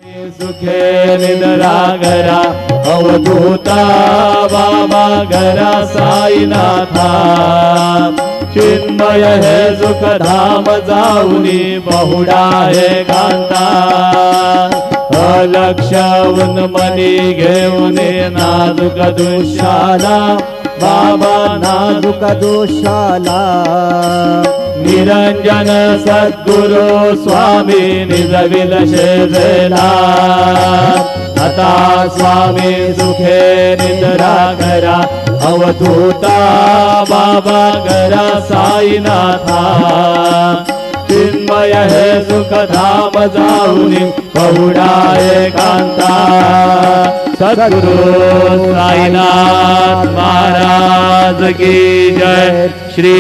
सुखे निद्रा घरा अवधूता बाबा घरा साईनाथा चिन्मय हे सुख धाम जाऊनी बहुडा हे कांता अलक्षवून मनी घेऊन नाजुक दुशाला बाबा नाजुक दुशाला निरंजन सद्गुरु स्वामी निजविल शेजेला आता स्वामी सुखे निद्रा घरा अवधूता बाबा घरा साईनाथा चिन्मय हे सुख धाम जाऊनी बहुडा एकांता सद्गुरु साईनाथ महाराज की जय श्री